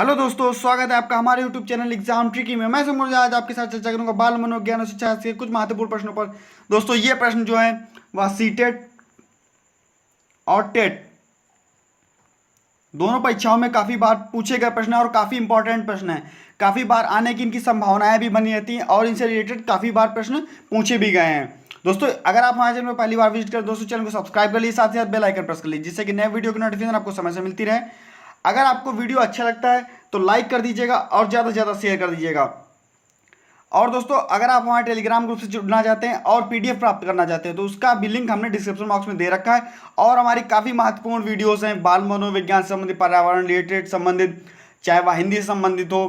Hello दोस्तों, स्वागत है आपका हमारे यूट्यूब चैनल एग्जाम ट्रिकी में। मैं समझ आज आपके साथ चर्चा करूंगा बाल मनोविज्ञान और शिक्षा के कुछ महत्वपूर्ण प्रश्नों पर। दोस्तों ये प्रश्न जो है वह सीटेट और टेट दोनों परीक्षाओं में काफी बार पूछे गए प्रश्न है और काफी इंपॉर्टेंट प्रश्न है। काफी बार आने की इनकी संभावनाएं भी बनी रहती हैं और इनसे रिलेटेड काफी बार प्रश्न पूछे भी गए हैं। दोस्तों अगर आप हमारे चैनल में पहली बार विजिट करें दोस्तों, चैनल को सब्सक्राइब कर लीजिए, साथ ही साथ बेल आइकन प्रेस कर लीजिए जिससे कि नए वीडियो की नोटिफिकेशन आपको समय से मिलती रहे। अगर आपको वीडियो अच्छा लगता है तो लाइक कर दीजिएगा और ज़्यादा से ज़्यादा शेयर कर दीजिएगा। और दोस्तों अगर आप हमारे टेलीग्राम ग्रुप से जुड़ना चाहते हैं और पीडीएफ प्राप्त करना चाहते हैं तो उसका भी लिंक हमने डिस्क्रिप्शन बॉक्स में दे रखा है। और हमारी काफ़ी महत्वपूर्ण वीडियोस हैं बाल मनोविज्ञान से संबंधित, पर्यावरण रिलेटेड संबंधित, चाहे वह हिंदी से संबंधित हो,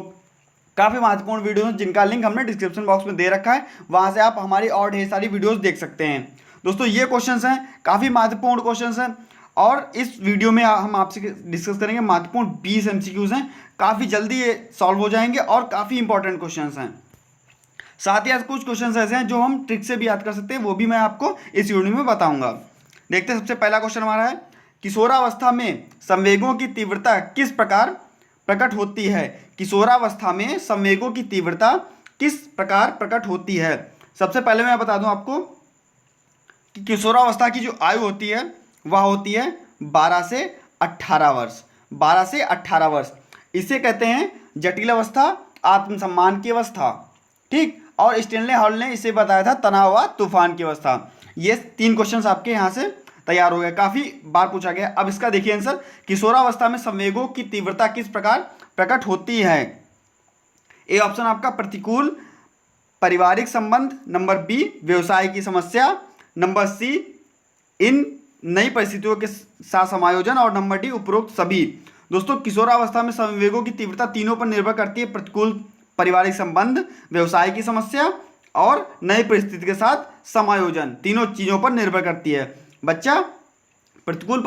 काफ़ी महत्वपूर्ण वीडियोस जिनका लिंक हमने डिस्क्रिप्शन बॉक्स में दे रखा है। वहाँ से आप हमारी और ढेर सारी वीडियोज़ देख सकते हैं। दोस्तों ये क्वेश्चंस हैं, काफ़ी महत्वपूर्ण क्वेश्चंस हैं और इस वीडियो में हम आपसे डिस्कस करेंगे महत्वपूर्ण 20 एमसीक्यूज हैं। काफ़ी जल्दी ये सॉल्व हो जाएंगे और काफ़ी इंपॉर्टेंट क्वेश्चंस हैं। साथ ही कुछ क्वेश्चंस ऐसे हैं जो हम ट्रिक से भी याद कर सकते हैं, वो भी मैं आपको इस वीडियो में बताऊंगा। देखते हैं, सबसे पहला क्वेश्चन हमारा है, किशोरावस्था में संवेगों की तीव्रता किस प्रकार प्रकट होती है। किशोरावस्था में संवेगों की तीव्रता किस प्रकार प्रकट होती है। सबसे पहले मैं बता दूं आपको कि किशोरावस्था की जो आयु होती है वह होती है 12 से 18 वर्ष। 12 से 18 वर्ष इसे कहते हैं जटिल अवस्था, आत्मसम्मान की अवस्था। ठीक, और स्टेनले हॉल ने इसे बताया था तनाव व तूफान की अवस्था। ये 3 क्वेश्चंस आपके यहाँ से तैयार हो गए, काफ़ी बार पूछा गया। अब इसका देखिए आंसर, किशोरावस्था में संवेगों की तीव्रता किस प्रकार प्रकट होती है। ए ऑप्शन आपका प्रतिकूल पारिवारिक संबंध, नंबर बी व्यवसाय की समस्या, नंबर सी इन नई परिस्थितियों के साथ समायोजन, और नंबर डी उपरोक्त सभी। दोस्तों किशोरावस्था में संवेगों की तीव्रता तीनों पर निर्भर करती है, प्रतिकूल पारिवारिक संबंध, व्यवसाय की समस्या और नई परिस्थिति के साथ समायोजन, तीनों चीज़ों पर निर्भर करती है। बच्चा प्रतिकूल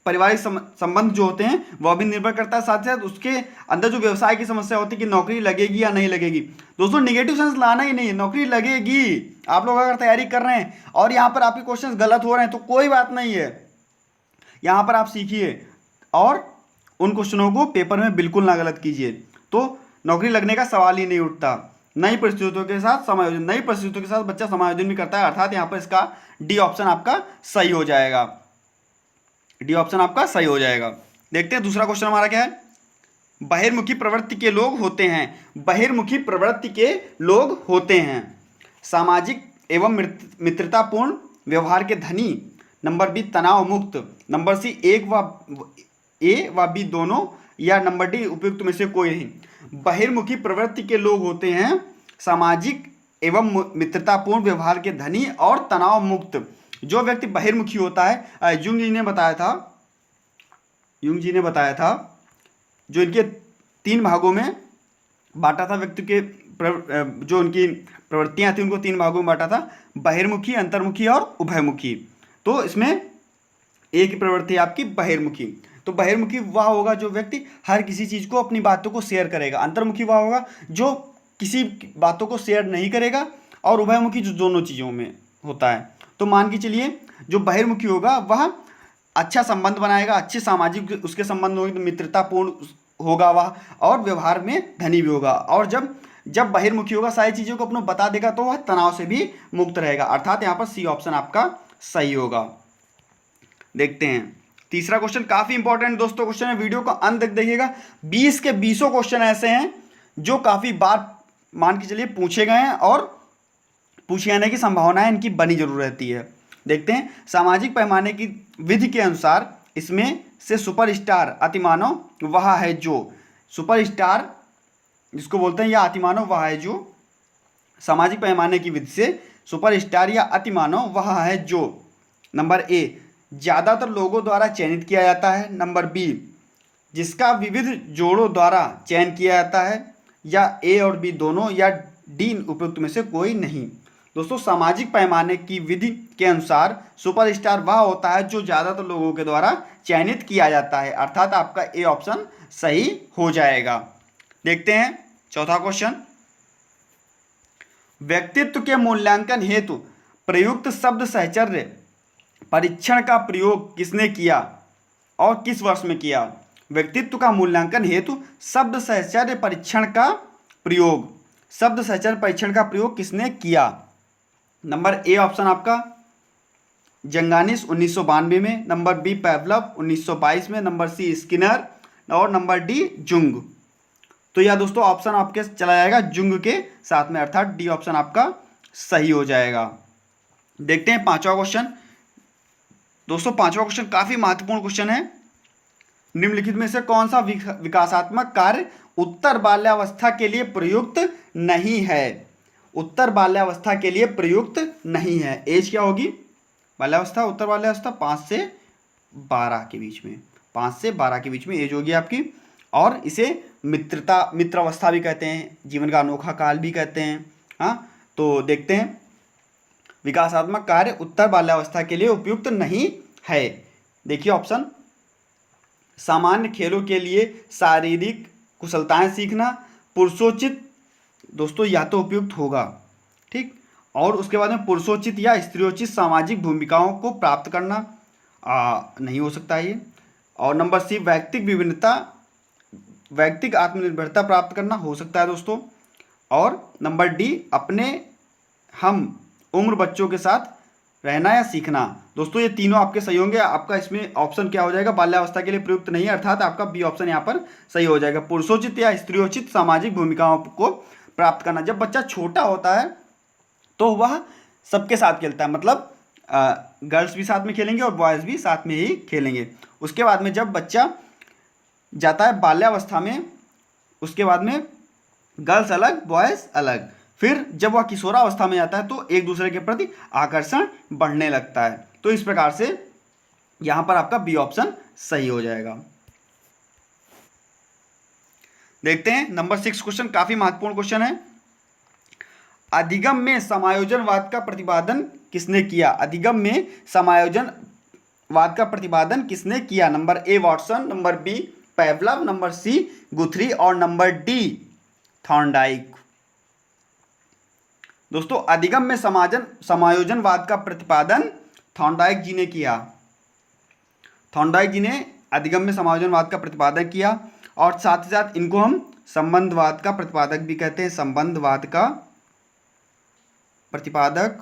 पारिवारिक संबंध जो होते हैं वह भी निर्भर करता है, साथ साथ उसके अंदर जो व्यवसाय की समस्या होती है कि नौकरी लगेगी या नहीं लगेगी। दोस्तों नेगेटिव सेंस लाना ही नहीं है, नौकरी लगेगी। आप लोग अगर तैयारी कर रहे हैं और यहाँ पर आपके क्वेश्चंस गलत हो रहे हैं तो कोई बात नहीं है, यहाँ पर आप सीखिए और उन क्वेश्चनों को पेपर में बिल्कुल ना गलत कीजिए, तो नौकरी लगने का सवाल ही नहीं उठता। नई परिस्थितियों के साथ समायोजन, नई परिस्थितियों के साथ बच्चा समायोजन भी करता है, अर्थात यहाँ पर इसका डी ऑप्शन आपका सही हो जाएगा। डी ऑप्शन आपका सही हो जाएगा। देखते हैं दूसरा क्वेश्चन हमारा क्या है। बहिर्मुखी प्रवृत्ति के लोग होते हैं, बहिर्मुखी प्रवृत्ति के लोग होते हैं सामाजिक एवं मित्रतापूर्ण व्यवहार के धनी, नंबर बी तनाव मुक्त, नंबर सी ए व बी दोनों, या नंबर डी उपयुक्त में से कोई नहीं। बहिर्मुखी प्रवृत्ति के लोग होते हैं सामाजिक एवं मित्रतापूर्ण व्यवहार के धनी और तनाव मुक्त। जो व्यक्ति बहिर्मुखी होता है, युंग जी ने बताया था जो इनके 3 भागों में बांटा था, व्यक्ति के जो उनकी प्रवृत्तियां थी उनको 3 भागों में बांटा था, बहिर्मुखी, अंतर्मुखी और उभयमुखी। तो इसमें एक ही प्रवृत्ति है आपकी बहिर्मुखी। तो बहिर्मुखी वह होगा जो व्यक्ति हर किसी चीज़ को, अपनी बातों को शेयर करेगा। अंतर्मुखी वह होगा जो किसी बातों को शेयर नहीं करेगा, और उभयमुखी जो दोनों चीज़ों में होता है। तो मान के चलिए जो बहिर्मुखी होगा वह अच्छा संबंध बनाएगा, अच्छे सामाजिक उसके संबंध होंगे, तो मित्रतापूर्ण होगा वह, और व्यवहार में धनी भी होगा। और जब बहिर्मुखी होगा सारी चीज़ों को अपनों बता देगा तो वह तनाव से भी मुक्त रहेगा, अर्थात यहाँ पर सी ऑप्शन आपका सही होगा। देखते हैं तीसरा क्वेश्चन, काफी इंपॉर्टेंट दोस्तों क्वेश्चन है, वीडियो का अंत तक देखिएगा। 20 के 20 क्वेश्चन ऐसे हैं जो काफी बार मान के चलिए पूछे गए हैं और पूछे जाने की संभावना है इनकी बनी जरूर रहती है। देखते हैं, सामाजिक पैमाने की विधि के अनुसार इसमें से सुपरस्टार अतिमानव वह है जो, सुपरस्टार जिसको बोलते हैं या अतिमानव वह है जो, सामाजिक पैमाने की विधि से सुपरस्टार या अतिमानव वह है जो, नंबर ए ज़्यादातर लोगों द्वारा चयनित किया जाता है, नंबर बी जिसका विविध जोड़ों द्वारा चयन किया जाता है, या ए और बी दोनों, या डी उपयुक्त में से कोई नहीं। दोस्तों सामाजिक पैमाने की विधि के अनुसार सुपरस्टार वह होता है जो ज़्यादातर लोगों के द्वारा चयनित किया जाता है, अर्थात आपका ए ऑप्शन सही हो जाएगा। देखते हैं चौथा क्वेश्चन, व्यक्तित्व के मूल्यांकन हेतु प्रयुक्त शब्द सहचर्य परीक्षण का प्रयोग किसने किया और किस वर्ष में किया। व्यक्तित्व का मूल्यांकन हेतु शब्द साहचर्य परीक्षण का प्रयोग, शब्द साहचर्य परीक्षण का प्रयोग किसने किया? नंबर ए ऑप्शन आपका जंगानिस 1992 में, नंबर बी पेवलव 1922 में, नंबर सी स्किनर और नंबर डी जुंग। तो यह दोस्तों ऑप्शन आपके चला जाएगा जुंग के साथ में, अर्थात डी ऑप्शन आपका सही हो जाएगा। देखते हैं पांचवा क्वेश्चन। दोस्तों पांचवा क्वेश्चन काफी महत्वपूर्ण क्वेश्चन है। निम्नलिखित में से कौन सा विकासात्मक कार्य उत्तर बाल्यावस्था के लिए प्रयुक्त नहीं है? उत्तर बाल्यावस्था के लिए प्रयुक्त नहीं है। एज क्या होगी? बाल्यावस्था, उत्तर बाल्यावस्था 5 से 12 के बीच में, 5 से 12 के बीच में एज होगी आपकी। और इसे मित्रावस्था भी कहते हैं, जीवन का अनोखा काल भी कहते हैं। हाँ, तो देखते हैं विकासात्मक कार्य उत्तर बाल्यावस्था के लिए उपयुक्त नहीं है। देखिए ऑप्शन, सामान्य खेलों के लिए शारीरिक कुशलताएं सीखना, पुरुषोचित, दोस्तों या तो उपयुक्त होगा, ठीक। और उसके बाद में पुरुषोचित या स्त्रियोचित सामाजिक भूमिकाओं को प्राप्त करना नहीं हो सकता ये। और नंबर सी वैयक्तिक विभिन्नता, वैयक्तिक आत्मनिर्भरता प्राप्त करना हो सकता है दोस्तों। और नंबर डी अपने हम उम्र बच्चों के साथ रहना या सीखना। दोस्तों ये तीनों आपके सही होंगे। आपका इसमें ऑप्शन क्या हो जाएगा? बाल्यावस्था के लिए प्रयुक्त नहीं है, अर्थात आपका बी ऑप्शन यहाँ पर सही हो जाएगा। पुरुषोचित या स्त्रियोचित सामाजिक भूमिकाओं को प्राप्त करना। जब बच्चा छोटा होता है तो वह सबके साथ खेलता है, मतलब गर्ल्स भी साथ में खेलेंगे और बॉयज़ भी साथ में ही खेलेंगे। उसके बाद में जब बच्चा जाता है बाल्यावस्था में, उसके बाद में गर्ल्स अलग बॉयज़ अलग। फिर जब वह किशोरावस्था में जाता है तो एक दूसरे के प्रति आकर्षण बढ़ने लगता है। तो इस प्रकार से यहां पर आपका बी ऑप्शन सही हो जाएगा। देखते हैं नंबर 6 क्वेश्चन, काफी महत्वपूर्ण क्वेश्चन है। अधिगम में समायोजनवाद का प्रतिपादन किसने किया? अधिगम में समायोजनवाद का प्रतिपादन किसने किया? Number A Watson, number B Pavlov, number C Guthrie और नंबर डी थॉर्नडाइक। दोस्तों अधिगम में समायोजनवाद का प्रतिपादन थॉर्नडाइक जी ने किया। थॉर्नडाइक जी ने अधिगम में समायोजनवाद का प्रतिपादन किया। और साथ ही साथ इनको हम संबंधवाद का प्रतिपादक भी कहते हैं, संबंधवाद का प्रतिपादक।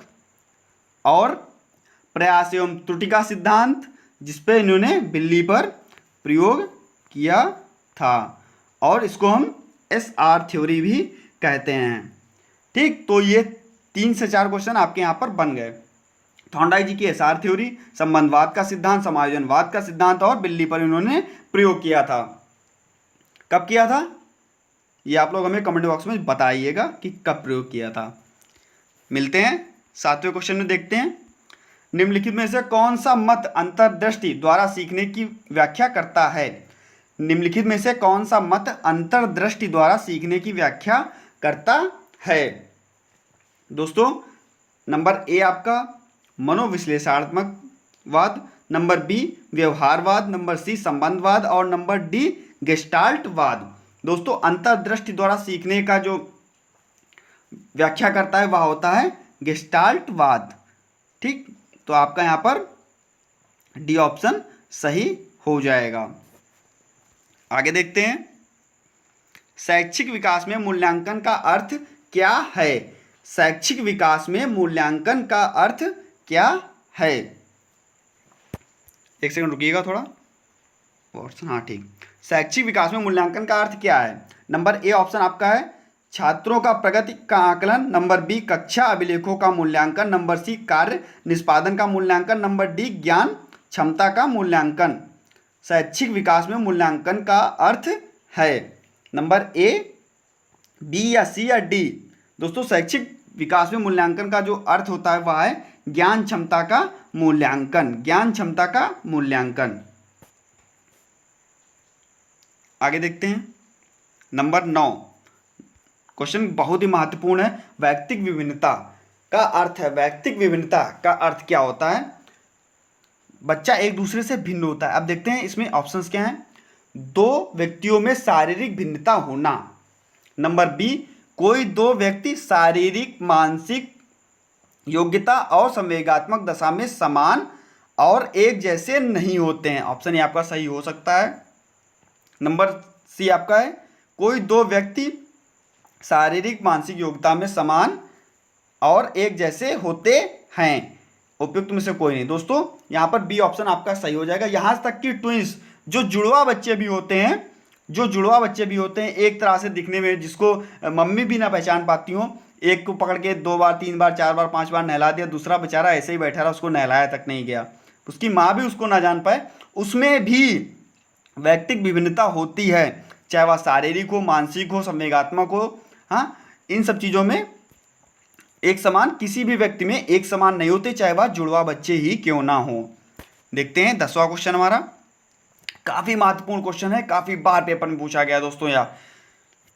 और प्रयास एवं त्रुटि का सिद्धांत, जिसपे इन्होंने बिल्ली पर प्रयोग किया था, और इसको हम SR थ्योरी भी कहते हैं, ठीक। तो ये 3 से 4 क्वेश्चन आपके यहाँ पर बन गए। थॉर्नडाइक जी की SR थ्योरी, संबंधवाद का सिद्धांत, समायोजनवाद का सिद्धांत और बिल्ली पर इन्होंने प्रयोग किया था। कब किया था ये आप लोग हमें कमेंट बॉक्स में बताइएगा कि कब प्रयोग किया था। मिलते हैं 7वें क्वेश्चन में। देखते हैं निम्नलिखित में से कौन सा मत अंतर्दृष्टि द्वारा सीखने की व्याख्या करता है? निम्नलिखित में से कौन सा मत अंतर्दृष्टि द्वारा सीखने की व्याख्या करता है? दोस्तों नंबर ए आपका मनोविश्लेषणात्मक वाद, नंबर बी व्यवहारवाद, नंबर सी संबंधवाद और नंबर डी गेस्टाल्टवाद। दोस्तों अंतर्दृष्टि द्वारा सीखने का जो व्याख्या करता है वह होता है गेस्टाल्टवाद, ठीक। तो आपका यहां पर डी ऑप्शन सही हो जाएगा। आगे देखते हैं शैक्षिक विकास में मूल्यांकन का अर्थ क्या है? शैक्षिक विकास में मूल्यांकन का अर्थ क्या है? एक सेकंड रुकिएगा थोड़ा। हाँ ठीक। शैक्षिक विकास में मूल्यांकन का अर्थ क्या है? नंबर ए ऑप्शन आपका है छात्रों का प्रगति का आकलन, नंबर बी कक्षा अभिलेखों का मूल्यांकन, नंबर सी कार्य निष्पादन का मूल्यांकन, नंबर डी ज्ञान क्षमता का मूल्यांकन। शैक्षिक विकास में मूल्यांकन का अर्थ है नंबर ए, बी या सी या डी। दोस्तों शैक्षिक विकास में मूल्यांकन का जो अर्थ होता है वह है ज्ञान क्षमता का मूल्यांकन, ज्ञान क्षमता का मूल्यांकन। आगे देखते हैं नंबर 9 क्वेश्चन बहुत ही महत्वपूर्ण है। वैयक्तिक विभिन्नता का अर्थ है, वैयक्तिक विभिन्नता का अर्थ क्या होता है? बच्चा एक दूसरे से भिन्न होता है। अब देखते हैं इसमें ऑप्शंस क्या हैं। 2 व्यक्तियों में शारीरिक भिन्नता होना, नंबर बी कोई 2 व्यक्ति शारीरिक मानसिक योग्यता और संवेगात्मक दशा में समान और एक जैसे नहीं होते हैं। ऑप्शन ये आपका सही हो सकता है। नंबर सी आपका है, कोई दो व्यक्ति शारीरिक मानसिक योग्यता में समान और एक जैसे होते हैं, उपयुक्त में से कोई नहीं। दोस्तों यहाँ पर बी ऑप्शन आपका सही हो जाएगा। यहाँ तक कि ट्विंस जो जुड़वा बच्चे भी होते हैं, जो जुड़वा बच्चे भी होते हैं एक तरह से दिखने में, जिसको मम्मी भी ना पहचान पाती हो, एक को पकड़ के 2 बार 3 बार 4 बार 5 बार नहला दिया, दूसरा बेचारा ऐसे ही बैठा रहा, उसको नहलाया तक नहीं गया, उसकी माँ भी उसको ना जान पाए, उसमें भी व्यक्तिक विभिन्नता होती है, चाहे वह शारीरिक हो, मानसिक हो, संवेगात्मक हो। हाँ, इन सब चीज़ों में एक समान किसी भी व्यक्ति में एक समान नहीं होते, चाहे वह जुड़वा बच्चे ही क्यों ना हो। देखते हैं 10वां क्वेश्चन हमारा, काफी महत्वपूर्ण क्वेश्चन है, काफी बार पेपर में पूछा गया दोस्तों। यार,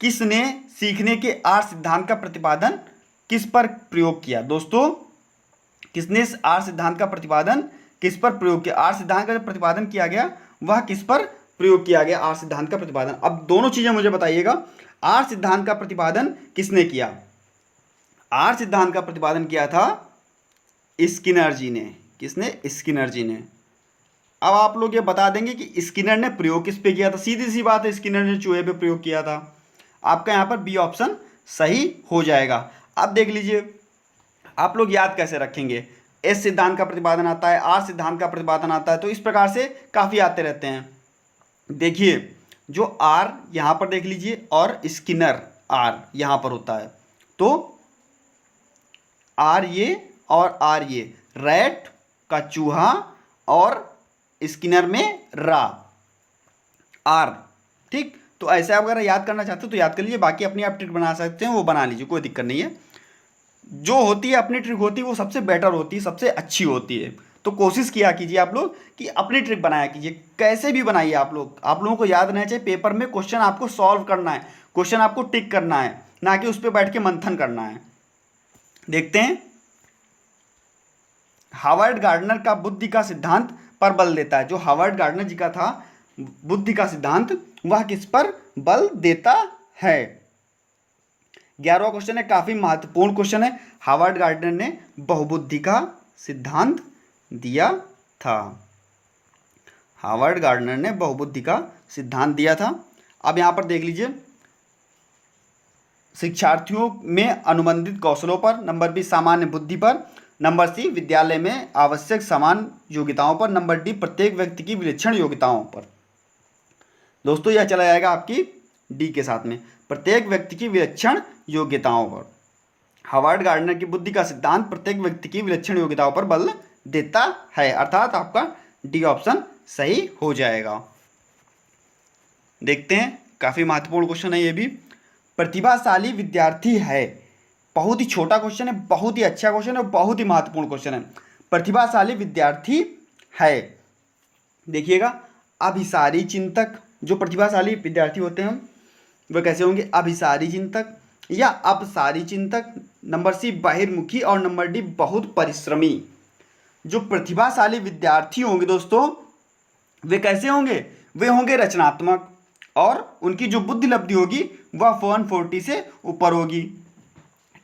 किसने सीखने के 8 सिद्धांत का प्रतिपादन किस पर प्रयोग किया? दोस्तों किसने 8 सिद्धांत का प्रतिपादन किस पर प्रयोग किया? 8 सिद्धांत का जो प्रतिपादन किया गया वह किस पर प्रयोग किया गया? 8 सिद्धांत का प्रतिपादन। अब दोनों चीजें मुझे बताइएगा, 8 सिद्धांत का प्रतिपादन किसने किया? 8 सिद्धांत का प्रतिपादन किया था स्किनर जी ने। किसने? स्किनर जी ने। अब आप लोग ये बता देंगे कि स्किनर ने प्रयोग किस पे किया था? सीधी सी बात है, स्किनर ने चूहे पे प्रयोग किया था। आपका यहाँ पर बी ऑप्शन सही हो जाएगा। अब देख लीजिए, आप लोग याद कैसे रखेंगे? एस सिद्धांत का प्रतिपादन आता है, आर सिद्धांत का प्रतिपादन आता है, तो इस प्रकार से काफ़ी आते रहते हैं। देखिए, जो आर यहाँ पर देख लीजिए और स्किनर आर यहाँ पर होता है, तो आर ये और आर ये, रैट का चूहा और स्किनर में रा, आर। ठीक, तो ऐसे आप अगर याद करना चाहते हो तो याद कर लीजिए, बाकी अपनी आप ट्रिक बना सकते हैं, वो बना लीजिए, कोई दिक्कत नहीं है। जो होती है अपनी ट्रिक होती है वो सबसे बेटर होती है, सबसे अच्छी होती है। तो कोशिश किया कीजिए आप लोग कि अपनी ट्रिक बनाया कीजिए, कैसे भी बनाइए आप लोगों को याद रहना चाहिए, पेपर में क्वेश्चन आपको सॉल्व करना है, क्वेश्चन आपको टिक करना है, ना कि उस पर बैठ के मंथन करना है। देखते हैं, हावर्ड गार्डनर का बुद्धि का सिद्धांत पर बल देता है। जो हावर्ड गार्डनर जी का था बुद्धि का सिद्धांत, वह किस पर बल देता है? 11वां क्वेश्चन है, काफी महत्वपूर्ण क्वेश्चन है। हावर्ड गार्डनर ने बहुबुद्धि का सिद्धांत दिया था। हावर्ड गार्डनर ने बहुबुद्धि का सिद्धांत दिया था। अब यहां पर देख लीजिए, शिक्षार्थियों में अनुबंधित कौशलों पर, नंबर बी सामान्य बुद्धि पर, नंबर सी विद्यालय में आवश्यक समान योग्यताओं पर, नंबर डी प्रत्येक व्यक्ति की विलक्षण योग्यताओं पर। दोस्तों यह चला जाएगा आपकी डी के साथ में, प्रत्येक व्यक्ति की विलक्षण योग्यताओं पर। हावर्ड गार्डनर की बुद्धि का सिद्धांत प्रत्येक व्यक्ति की विलक्षण योग्यताओं पर बल देता है, अर्थात आपका डी ऑप्शन सही हो जाएगा। देखते हैं, काफी महत्वपूर्ण क्वेश्चन है ये भी। प्रतिभाशाली विद्यार्थी है, बहुत ही छोटा क्वेश्चन है, बहुत ही अच्छा क्वेश्चन है, बहुत ही महत्वपूर्ण क्वेश्चन है। प्रतिभाशाली विद्यार्थी है, देखिएगा, अभिसारी चिंतक। जो प्रतिभाशाली विद्यार्थी होते हैं वह कैसे होंगे? अभिसारी चिंतक या अपसारी चिंतक, नंबर सी बहिर्मुखी और नंबर डी बहुत परिश्रमी। जो प्रतिभाशाली विद्यार्थी होंगे दोस्तों, वे कैसे होंगे? वे होंगे रचनात्मक, और उनकी जो बुद्धि लब्धि होगी वह 140 से ऊपर होगी।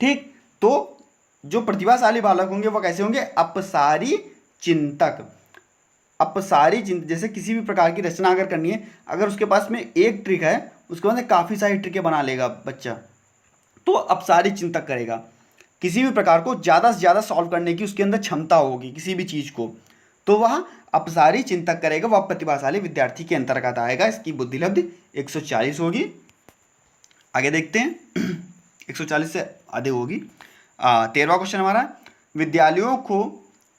ठीक, तो जो प्रतिभाशाली बालक होंगे वह कैसे होंगे? अपसारी चिंतक। अपसारी चिंतक, जैसे किसी भी प्रकार की रचना अगर करनी है, अगर उसके पास में एक ट्रिक है, उसके बाद काफ़ी सारी ट्रिकें बना लेगा बच्चा, तो अपसारी चिंतक करेगा। किसी भी प्रकार को ज़्यादा से ज़्यादा सॉल्व करने की उसके अंदर क्षमता होगी किसी भी चीज़ को, तो वह अपसारी चिंतक करेगा, वह प्रतिभाशाली विद्यार्थी के अंतर्गत आएगा। इसकी बुद्धि लब्धि 140 होगी। आगे देखते हैं, 140 से अधिक होगी। 13वां क्वेश्चन हमारा, विद्यालयों को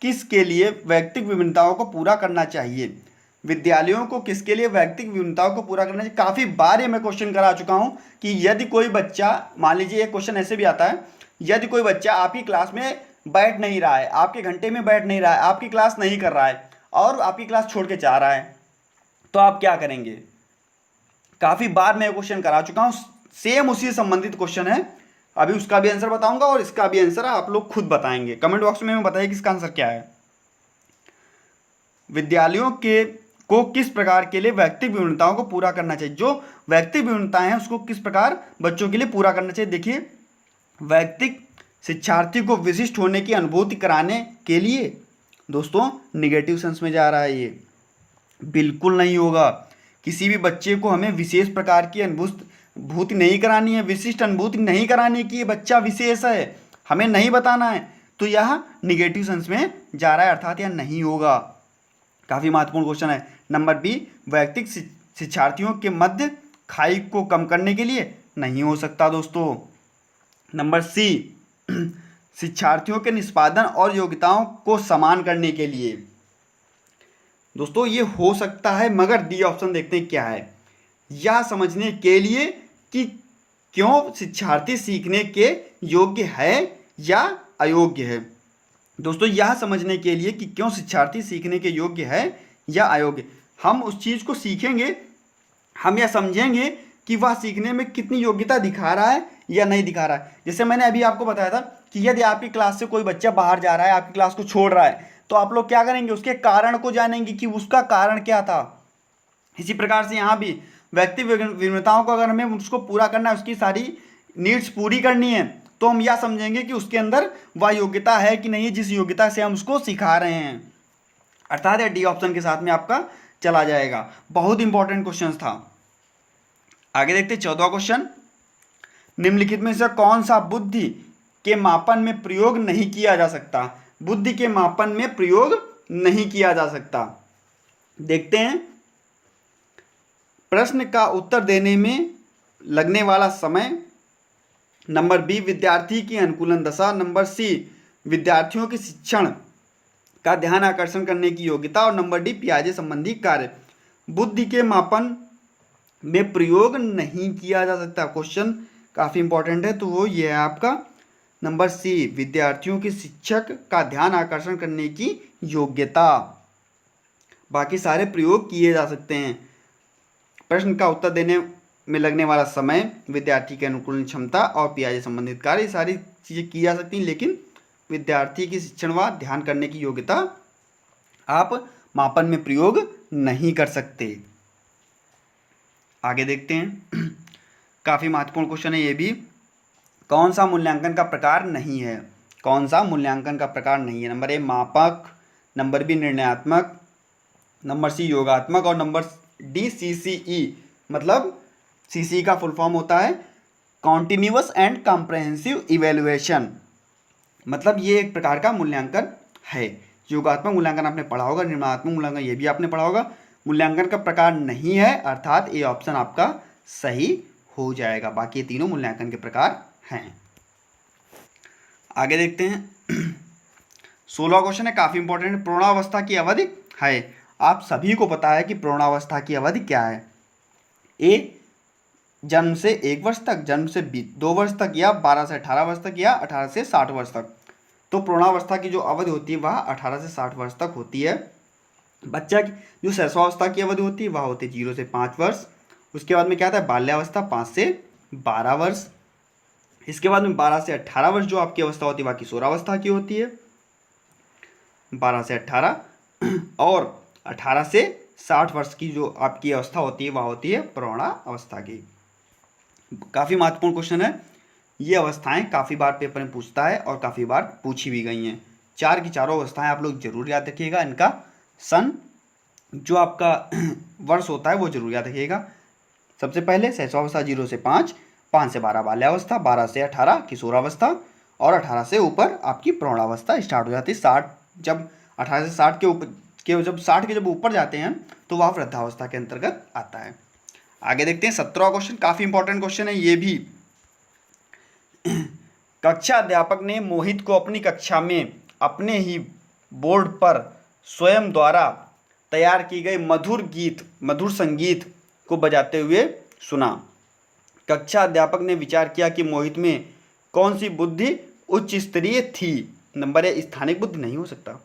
किसके लिए व्यक्तिगत विभिन्नताओं को पूरा करना चाहिए? विद्यालयों को किसके लिए व्यक्तिगत विभिन्नताओं को पूरा करना चाहिए? काफ़ी बार ये मैं क्वेश्चन करा चुका हूँ कि यदि कोई बच्चा, मान लीजिए एक क्वेश्चन ऐसे भी आता है, यदि कोई बच्चा आपकी क्लास में बैठ नहीं रहा है, आपके घंटे में बैठ नहीं रहा है, आपकी क्लास नहीं कर रहा है और आपकी क्लास छोड़ के जा रहा है, तो आप क्या करेंगे? काफ़ी बार मैं क्वेश्चन करा चुका हूँ, सेम उसी से संबंधित क्वेश्चन है। अभी उसका भी आंसर बताऊंगा और इसका भी आंसर आप लोग खुद बताएंगे। कमेंट बॉक्स में बताइए कि इसका आंसर क्या है। विद्यालयों को किस प्रकार के लिए व्यक्तिगत विभिन्नताओं को पूरा करना चाहिए? जो व्यक्तिगत विभिन्नताएं हैं उसको किस प्रकार बच्चों के लिए पूरा करना चाहिए? देखिए, व्यक्तिगत शिक्षार्थी को विशिष्ट होने की अनुभूति कराने के लिए। दोस्तों नेगेटिव सेंस में जा रहा है ये, बिल्कुल नहीं होगा। किसी भी बच्चे को हमें विशेष प्रकार की अनुभूति नहीं करानी है, विशिष्ट अनुभूति नहीं करानी कि ये बच्चा विशेष है, हमें नहीं बताना है, तो यह निगेटिव सेंस में जा रहा है, अर्थात यह नहीं होगा। काफ़ी महत्वपूर्ण क्वेश्चन है। नंबर बी, वैयक्तिक शिक्षार्थियों के मध्य खाई को कम करने के लिए नहीं हो सकता दोस्तों। नंबर सी, शिक्षार्थियों के निष्पादन और योग्यताओं को समान करने के लिए। दोस्तों ये हो सकता है, मगर डी ऑप्शन देखते हैं क्या है। यह समझने के लिए कि क्यों शिक्षार्थी सीखने के योग्य है या अयोग्य है। दोस्तों यह समझने के लिए कि क्यों शिक्षार्थी सीखने के योग्य है या अयोग्य, हम उस चीज़ को सीखेंगे, हम यह समझेंगे कि वह सीखने में कितनी योग्यता दिखा रहा है या नहीं दिखा रहा है। जैसे मैंने अभी आपको बताया था कि यदि आपकी क्लास से कोई बच्चा बाहर जा रहा है, आपकी क्लास को छोड़ रहा है, तो आप लोग क्या करेंगे, उसके कारण को जानेंगे कि उसका कारण क्या था। इसी प्रकार से यहाँ भी व्यक्ति विभिन्नताओं को अगर हमें उसको पूरा करना है, उसकी सारी नीड्स पूरी करनी है, तो हम यह समझेंगे कि उसके अंदर वह योग्यता है कि नहीं, जिस योग्यता से हम उसको सिखा रहे हैं। अर्थात यह डी ऑप्शन के साथ में आपका चला जाएगा। बहुत इंपॉर्टेंट क्वेश्चन था। आगे देखते 14वां क्वेश्चन, निम्नलिखित में से कौन सा बुद्धि के मापन में प्रयोग नहीं किया जा सकता। बुद्धि के मापन में प्रयोग नहीं किया जा सकता। देखते हैं, प्रश्न का उत्तर देने में लगने वाला समय। नंबर बी, विद्यार्थी की अनुकूलन दशा। नंबर सी, विद्यार्थियों के शिक्षण का ध्यान आकर्षण करने की योग्यता। और नंबर डी, पियाजे संबंधी कार्य। बुद्धि के मापन में प्रयोग नहीं किया जा सकता। क्वेश्चन काफ़ी इंपॉर्टेंट है, तो वो ये है आपका नंबर सी, विद्यार्थियों के शिक्षक का ध्यान आकर्षण करने की योग्यता। बाकी सारे प्रयोग किए जा सकते हैं। प्रश्न का उत्तर देने में लगने वाला समय, विद्यार्थी के अनुकूलन क्षमता और पियाजे संबंधित कार्य, सारी चीज़ें की जा सकती हैं, लेकिन विद्यार्थी की शिक्षण व ध्यान करने की योग्यता आप मापन में प्रयोग नहीं कर सकते। आगे देखते हैं, काफ़ी महत्वपूर्ण क्वेश्चन है ये भी। कौन सा मूल्यांकन का प्रकार नहीं है। कौन सा मूल्यांकन का प्रकार नहीं है। नंबर ए, मापक। नंबर बी, निर्णयात्मक। नंबर सी, योगात्मक। और नंबर डी, CCE। मतलब CCE का फुल फॉर्म होता है कॉन्टिन्यूअस एंड कॉम्प्रहेंसिव इवेल्युएशन। मतलब ये एक प्रकार का मूल्यांकन है। योगात्मक मूल्यांकन आपने पढ़ा होगा, निर्णयात्मक मूल्यांकन ये भी आपने पढ़ा होगा। मूल्यांकन का प्रकार नहीं है, अर्थात ये ऑप्शन आपका सही हो जाएगा। बाकी ये तीनों मूल्यांकन के प्रकार हैं। आगे देखते हैं, 16वां क्वेश्चन है, काफ़ी इंपॉर्टेंट। प्रौढ़ावस्था की अवधि है। आप सभी को पता है कि प्रौढ़ावस्था की अवधि क्या है। ए, जन्म से 1 वर्ष तक, जन्म से 2 वर्ष तक, या 12 से 18 वर्ष तक, या 18 से 60 वर्ष तक। तो प्रौढ़ावस्था की जो अवधि होती है वह 18 से 60 वर्ष तक होती है। बच्चा की जो शैशवावस्था की अवधि होती है वह होती है 0 से 5 वर्ष। उसके बाद में क्या आता है, बाल्यावस्था 5 से 12 वर्ष। इसके बाद में 12 से 18 वर्ष जो आपकी अवस्था होती है वह किशोरावस्था की होती है, 12 से 18। और 18 से 60 वर्ष की जो आपकी अवस्था होती है वह होती है प्रौढ़ावस्था की। काफ़ी महत्वपूर्ण क्वेश्चन है। ये अवस्थाएं काफ़ी बार पेपर में पूछता है और काफ़ी बार पूछी भी गई हैं। 4 की चारों अवस्थाएं आप लोग जरूर याद रखिएगा। इनका सन जो आपका वर्ष होता है वो जरूर याद रखिएगा। सबसे पहले शैशवावस्था 0 से 5, 5 से 12 बाल्यावस्था, 12 से 18 किशोरावस्था, और 18 से ऊपर आपकी प्रौढ़ावस्था स्टार्ट हो जाती है। 60 जब 18 से 60 के ऊपर जब 60 के जब ऊपर जाते हैं तो वह वृद्धावस्था के अंतर्गत आता है। आगे देखते हैं 17वां क्वेश्चन, काफ़ी इंपॉर्टेंट क्वेश्चन है ये भी। कक्षा अध्यापक ने मोहित को अपनी कक्षा में अपने ही बोर्ड पर स्वयं द्वारा तैयार की गई मधुर संगीत को बजाते हुए सुना। कक्षा अध्यापक ने विचार किया कि मोहित में कौन सी बुद्धि उच्च स्तरीय थी। नंबर ए, स्थानिक बुद्धि नहीं हो सकता,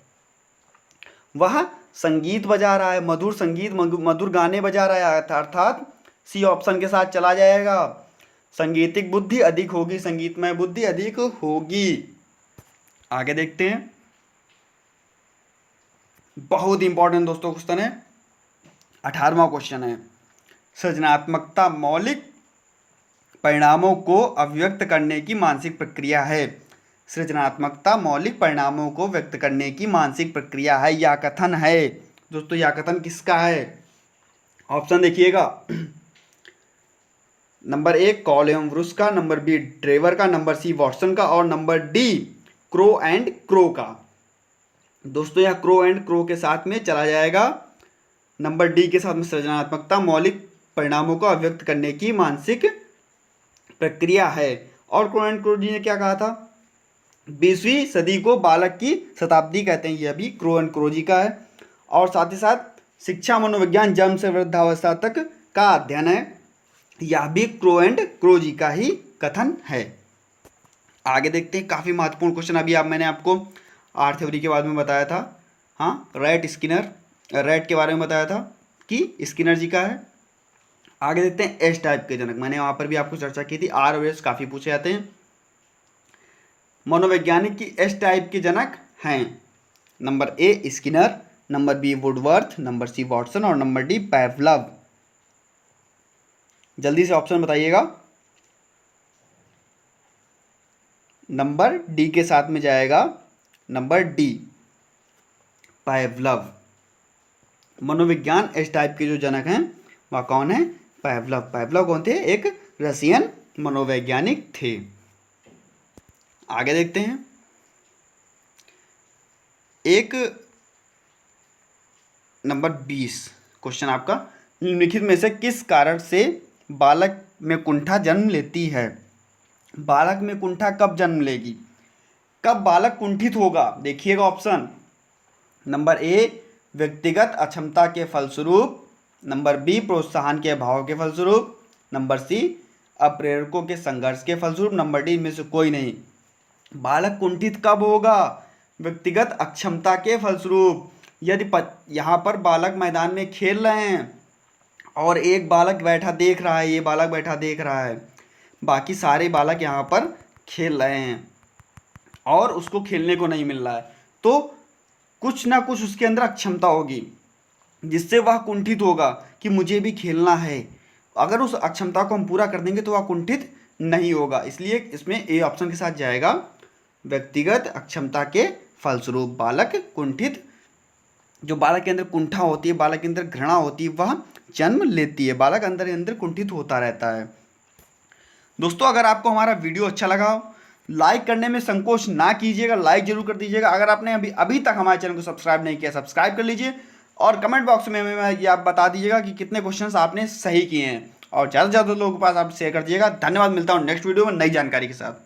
वह संगीत बजा रहा है, मधुर संगीत, मधुर गाने बजा रहा है, अर्थात सी ऑप्शन के साथ चला जाएगा। संगीतिक बुद्धि अधिक होगी, संगीतमय बुद्धि अधिक होगी। आगे देखते हैं, बहुत इंपॉर्टेंट दोस्तों क्वेश्चन है, 18वां क्वेश्चन है। सृजनात्मकता मौलिक परिणामों को अभिव्यक्त करने की मानसिक प्रक्रिया है। सृजनात्मकता मौलिक परिणामों को व्यक्त करने की मानसिक प्रक्रिया है, या कथन है। दोस्तों यह कथन किसका है, ऑप्शन देखिएगा, नंबर ए कॉल एवं वुरस का, नंबर बी ड्रेवर का, नंबर सी वॉटसन का और number D crow and crow का। दोस्तों यह क्रो एंड क्रो के साथ में चला जाएगा, नंबर डी के साथ में सृजनात्मकता मौलिक परिणामों को अभिव्यक्त करने की मानसिक प्रक्रिया है। और क्रो एंड क्रो जी ने क्या कहा था, 20वीं सदी को बालक की शताब्दी कहते हैं, यह भी क्रो एंड क्रो जी का है। और साथ ही साथ शिक्षा मनोविज्ञान जन्म से वृद्धावस्था तक का अध्ययन है, यह भी क्रो एंड क्रो जी का ही कथन है। आगे देखते हैं, काफ़ी महत्वपूर्ण क्वेश्चन अभी मैंने आपको आर थ्योरी के बारे में बताया था, हाँ रैट के बारे में बताया था कि स्किनर जी का है। आगे देखते हैं एस टाइप के जनक, मैंने वहाँ पर भी आपको चर्चा की थी, आर और एस काफ़ी पूछे जाते हैं। मनोवैज्ञानिक की एस टाइप के जनक हैं, number A Skinner, number B Woodworth, number C Watson और नंबर डी पैवलव। जल्दी से ऑप्शन बताइएगा। नंबर डी के साथ में जाएगा नंबर डी पैवलव। मनोविज्ञान एस टाइप के जो जनक हैं वह कौन है, पैवलव। पैवलव कौन थे, एक रशियन मनोवैज्ञानिक थे। आगे देखते हैं, एक नंबर 20 क्वेश्चन आपका, निम्नलिखित में से किस कारण से बालक में कुंठा जन्म लेती है। बालक में कुंठा कब जन्म लेगी, कब बालक कुंठित होगा, देखिएगा ऑप्शन, नंबर ए व्यक्तिगत अक्षमता के फलस्वरूप, नंबर बी प्रोत्साहन के अभाव के फलस्वरूप, नंबर सी अप्रेरकों के संघर्ष के फलस्वरूप, नंबर डी इनमें से कोई नहीं। बालक कुंठित कब होगा, व्यक्तिगत अक्षमता के फलस्वरूप। यदि यहाँ पर बालक मैदान में खेल रहे हैं और एक बालक बैठा देख रहा है, ये बालक बैठा देख रहा है, बाकी सारे बालक यहाँ पर खेल रहे हैं और उसको खेलने को नहीं मिल रहा है, तो कुछ ना कुछ उसके अंदर अक्षमता होगी जिससे वह कुंठित होगा कि मुझे भी खेलना है। अगर उस अक्षमता को हम पूरा कर देंगे तो वह कुंठित नहीं होगा, इसलिए इसमें ए ऑप्शन के साथ जाएगा, व्यक्तिगत अक्षमता के फलस्वरूप बालक कुंठित। जो बालक के अंदर कुंठा होती है, बालक के अंदर घृणा होती है, वह जन्म लेती है, बालक अंदर कुंठित होता रहता है। दोस्तों अगर आपको हमारा वीडियो अच्छा लगा हो, लाइक करने में संकोच ना कीजिएगा, लाइक जरूर कर दीजिएगा। अगर आपने अभी तक हमारे चैनल को सब्सक्राइब नहीं किया, सब्सक्राइब कर लीजिए और कमेंट बॉक्स में हमें ये आप बता दीजिएगा कि कितने क्वेश्चंस आपने सही किए हैं और ज़्यादा से ज़्यादा लोगों के पास आप शेयर कर दीजिएगा। धन्यवाद, मिलता हूँ नेक्स्ट वीडियो में नई जानकारी के साथ।